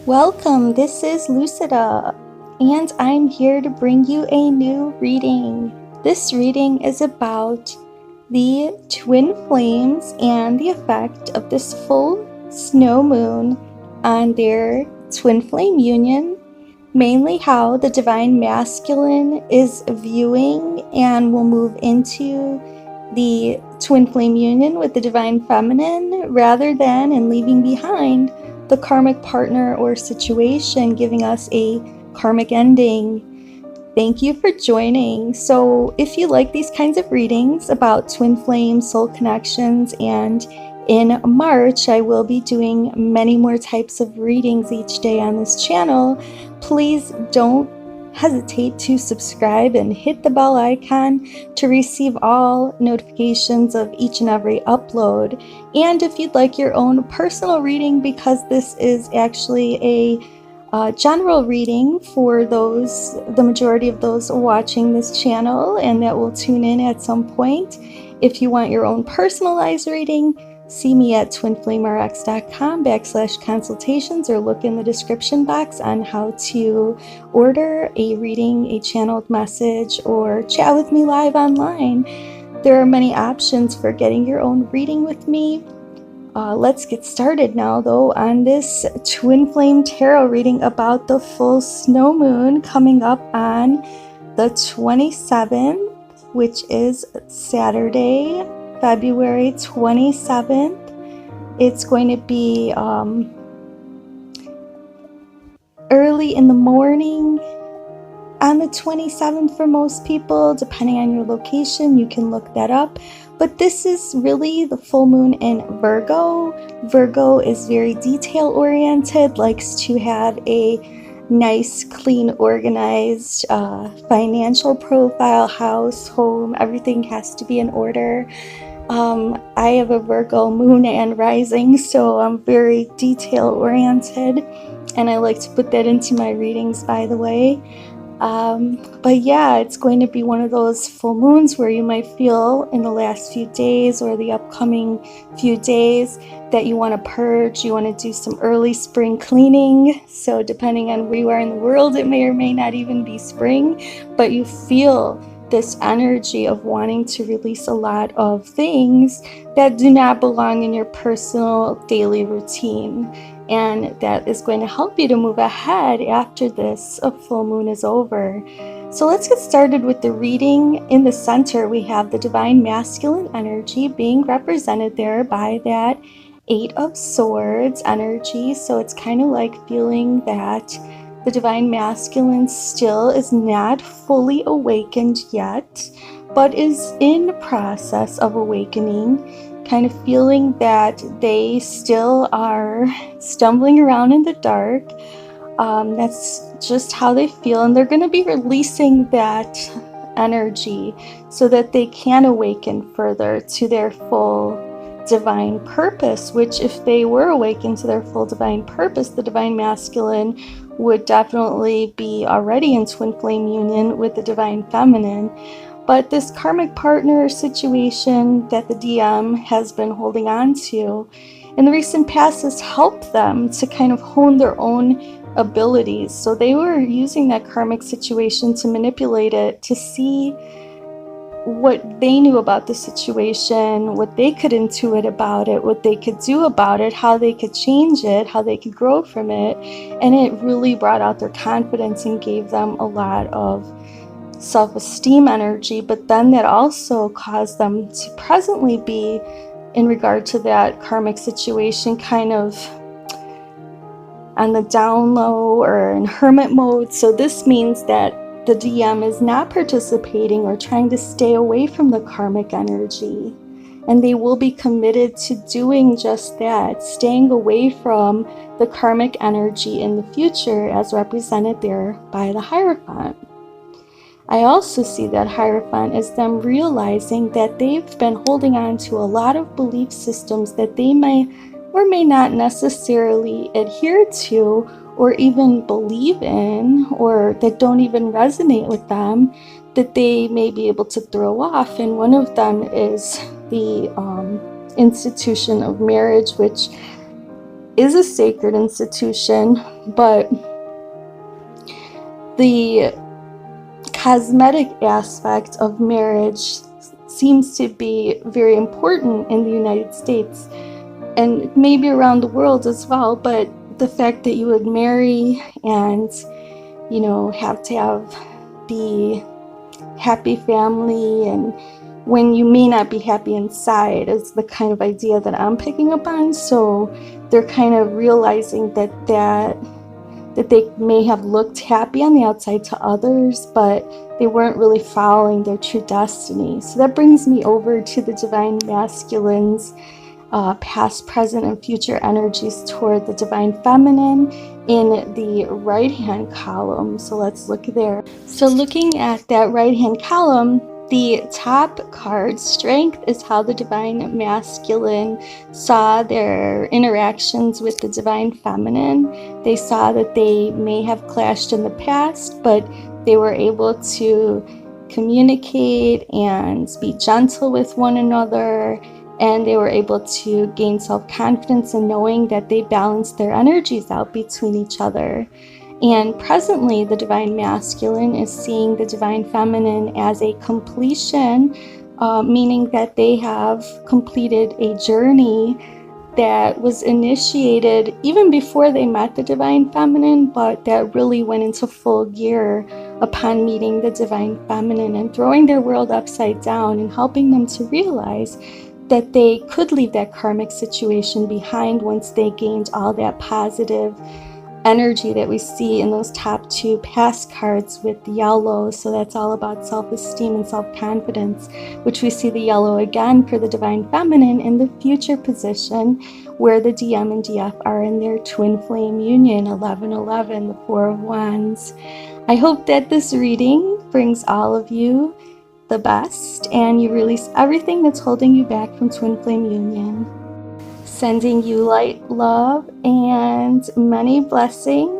Welcome, this is Lucida, and I'm here to bring you a new reading. This reading is about the twin flames and the effect of this full snow moon on their twin flame union, mainly how the divine masculine is viewing and will move into the twin flame union with the divine feminine rather than and leaving behind the karmic partner or situation, giving us a karmic ending. Thank you for joining. So if you like these kinds of readings about twin flame soul connections, and in March I will be doing many more types of readings each day on this channel, please don't hesitate to subscribe and hit the bell icon to receive all notifications of each and every upload. And if you'd like your own personal reading, because this is actually a general reading for the majority of those watching this channel and that will tune in at some point. If you want your own personalized reading, see me at twinflamerx.com/consultations, or look in the description box on how to order a reading, a channeled message, or chat with me live online. There are many options for getting your own reading with me. Let's get started now, though, on this twin flame tarot reading about the full snow moon coming up on the 27th, which is Saturday, February 27th. It's going to be early in the morning on the 27th for most people. Depending on your location, you can look that up. But this is really the full moon in Virgo. Virgo is very detail oriented, likes to have a nice, clean, organized financial profile, house, home. Everything has to be in order. I have a Virgo moon and rising, so I'm very detail oriented, and I like to put that into my readings, by the way. But yeah, it's going to be one of those full moons where you might feel in the last few days or the upcoming few days that you want to purge, you want to do some early spring cleaning. So depending on where you are in the world, it may or may not even be spring, but you feel this energy of wanting to release a lot of things that do not belong in your personal daily routine. And that is going to help you to move ahead after this full moon is over. So let's get started with the reading. In the center, we have the divine masculine energy being represented there by that Eight of Swords energy. So it's kind of like feeling that the divine masculine still is not fully awakened yet, but is in the process of awakening, kind of feeling that they still are stumbling around in the dark. That's just how they feel, and they're going to be releasing that energy so that they can awaken further to their full divine purpose, which if they were awakened to their full divine purpose, the divine masculine would definitely be already in twin flame union with the divine feminine. But this karmic partner situation that the DM has been holding on to in the recent past has helped them to kind of hone their own abilities. So they were using that karmic situation to manipulate it, to see what they knew about the situation, what they could intuit about it, what they could do about it, how they could change it, how they could grow from it. And it really brought out their confidence and gave them a lot of self-esteem energy. But then that also caused them to presently be, in regard to that karmic situation, kind of on the down low or in hermit mode. So this means that the DM is not participating or trying to stay away from the karmic energy, and they will be committed to doing just that, staying away from the karmic energy in the future, as represented there by the Hierophant. I also see that Hierophant as them realizing that they've been holding on to a lot of belief systems that they may or may not necessarily adhere to or even believe in, or that don't even resonate with them, that they may be able to throw off. And one of them is the institution of marriage, which is a sacred institution, but the cosmetic aspect of marriage seems to be very important in the United States and maybe around the world as well. But the fact that you would marry and, you know, have to have the happy family, and when you may not be happy inside, is the kind of idea that I'm picking up on. So they're kind of realizing that they may have looked happy on the outside to others, but they weren't really following their true destiny. So that brings me over to the Divine Masculines, past, present, and future energies toward the Divine Feminine in the right-hand column. So let's look there. So looking at that right-hand column, the top card, Strength, is how the Divine Masculine saw their interactions with the Divine Feminine. They saw that they may have clashed in the past, but they were able to communicate and be gentle with one another, and they were able to gain self-confidence in knowing that they balanced their energies out between each other. And presently, the Divine Masculine is seeing the Divine Feminine as a completion, meaning that they have completed a journey that was initiated even before they met the Divine Feminine, but that really went into full gear upon meeting the Divine Feminine and throwing their world upside down and helping them to realize that they could leave that karmic situation behind once they gained all that positive energy that we see in those top two past cards with the yellow. So that's all about self-esteem and self-confidence, which we see the yellow again for the Divine Feminine in the future position, where the DM and DF are in their twin flame union, 11-11, the Four of Wands. I hope that this reading brings all of you the best and you release everything that's holding you back from twin flame union. Sending you light, love, and many blessings.